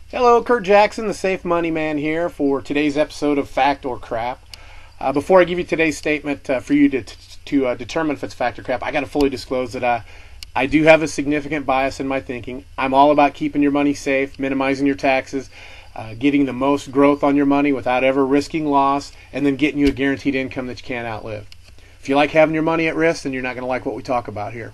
Hello, Kurt Jackson, the Safe Money Man here for today's episode of Fact or Crap. Before I give you today's statement for you to determine if it's fact or crap, I got to fully disclose that I do have a significant bias in my thinking. I'm all about keeping your money safe, minimizing your taxes, getting the most growth on your money without ever risking loss, and then getting you a guaranteed income that you can't outlive. If you like having your money at risk, then you're not going to like what we talk about here.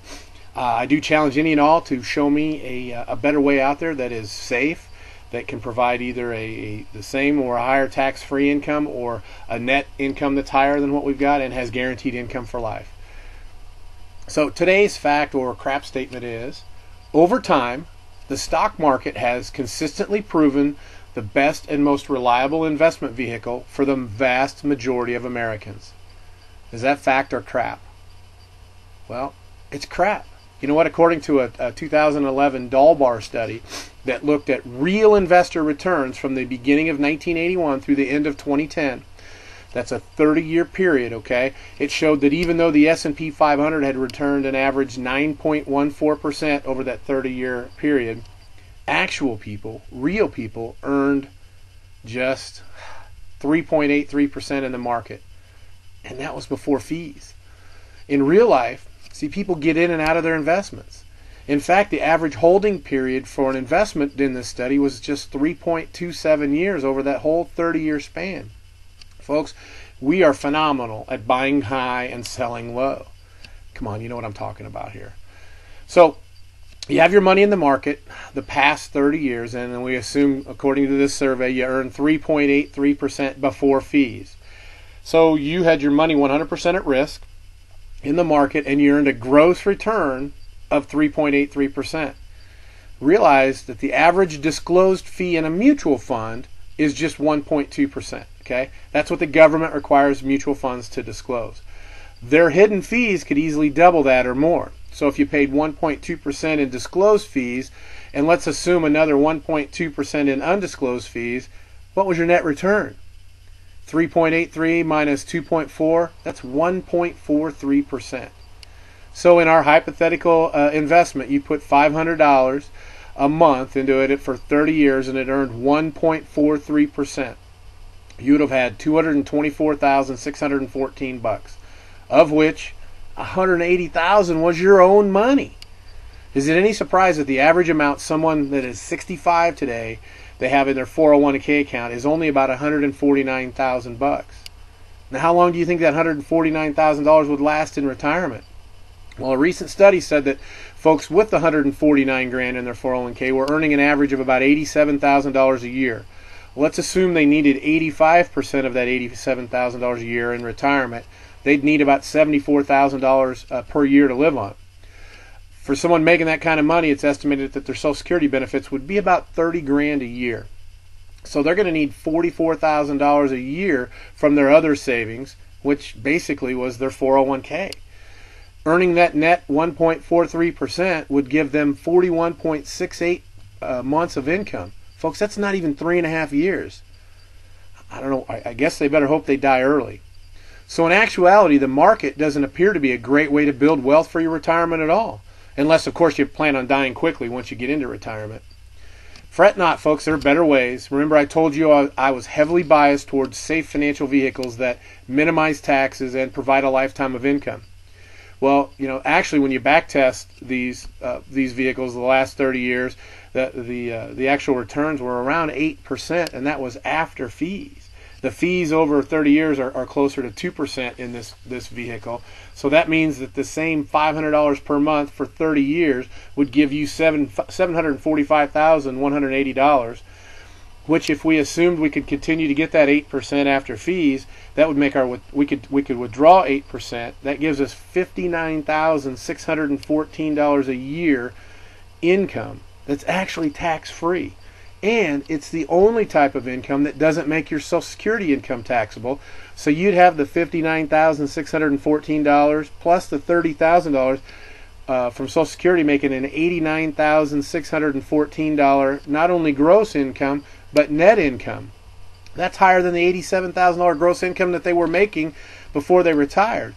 I do challenge any and all to show me a better way out there that is safe, that can provide either the same or a higher tax-free income or a net income that's higher than what we've got and has guaranteed income for life. So today's fact or crap statement is, over time, the stock market has consistently proven the best and most reliable investment vehicle for the vast majority of Americans. Is that fact or crap? Well, it's crap. You know what? According to a 2011 Dalbar study that looked at real investor returns from the beginning of 1981 through the end of 2010, that's a 30-year period, okay? It showed that even though the S&P 500 had returned an average 9.14% over that 30-year period, actual people, real people, earned just 3.83% in the market. And that was before fees. In real life, see, people get in and out of their investments. In fact, the average holding period for an investment in this study was just 3.27 years over that whole 30-year span. Folks, we are phenomenal at buying high and selling low. Come on, you know what I'm talking about here. So, you have your money in the market the past 30 years, and we assume, according to this survey, you earned 3.83% before fees. So, you had your money 100% at risk in the market, and you earned a gross return of 3.83%. Realize that the average disclosed fee in a mutual fund is just 1.2%. Okay, that's what the government requires mutual funds to disclose. Their hidden fees could easily double that or more. So if you paid 1.2% in disclosed fees, and let's assume another 1.2% in undisclosed fees, what was your net return? 3.83 minus 2.4, that's 1.43%. So in our hypothetical investment, you put $500 a month into it for 30 years and it earned 1.43%. You would have had $224,614, of which $180,000 was your own money. Is it any surprise that the average amount someone that is 65 today they have in their 401k account is only about $149,000? Now, how long do you think that $149,000 would last in retirement? Well, a recent study said that folks with the $149,000 in their 401k were earning an average of about $87,000 a year. Let's assume they needed 85% of that $87,000 a year in retirement. They'd need about $74,000 per year to live on. For someone making that kind of money, it's estimated that their Social Security benefits would be about $30,000 a year. So they're going to need $44,000 a year from their other savings, which basically was their 401k. Earning that net 1.43% would give them 41.68 months of income. Folks, that's not even 3.5 years. I don't know. I guess they better hope they die early. So in actuality, the market doesn't appear to be a great way to build wealth for your retirement at all. Unless, of course, you plan on dying quickly once you get into retirement. Fret not, folks. There are better ways. Remember, I told you I was heavily biased towards safe financial vehicles that minimize taxes and provide a lifetime of income. Well, you know, actually, when you backtest these vehicles the last 30 years, the actual returns were around 8%, and that was after fees. The fees over 30 years are closer to 2% in this vehicle. So that means that the same $500 per month for 30 years would give you $745,180, which, if we assumed we could continue to get that 8% after fees, that would make we could withdraw 8%. That gives us $59,614 a year income that's actually tax-free. And it's the only type of income that doesn't make your Social Security income taxable. So you'd have the $59,614 plus the $30,000 from Social Security, making an $89,614 not only gross income, but net income. That's higher than the $87,000 gross income that they were making before they retired.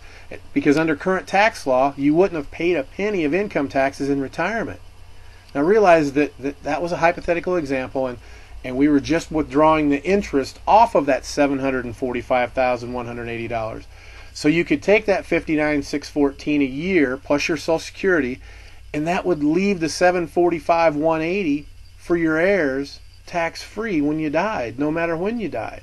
Because under current tax law, you wouldn't have paid a penny of income taxes in retirement. Now realize that was a hypothetical example, and we were just withdrawing the interest off of that $745,180. So you could take that $59,614 a year plus your Social Security, and that would leave the $745,180 for your heirs tax-free when you died, no matter when you died.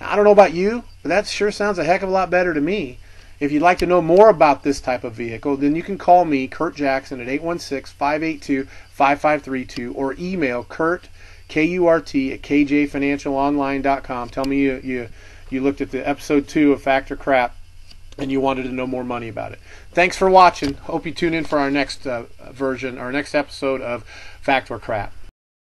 Now, I don't know about you, but that sure sounds a heck of a lot better to me. If you'd like to know more about this type of vehicle, then you can call me, Kurt Jackson, at 816-582-5532, or email Kurt, K-U-R-T, at kjfinancialonline.com. Tell me you looked at the episode 2 of Fact or Crap and you wanted to know more money about it. Thanks for watching. Hope you tune in for our next version, our next episode of Fact or Crap.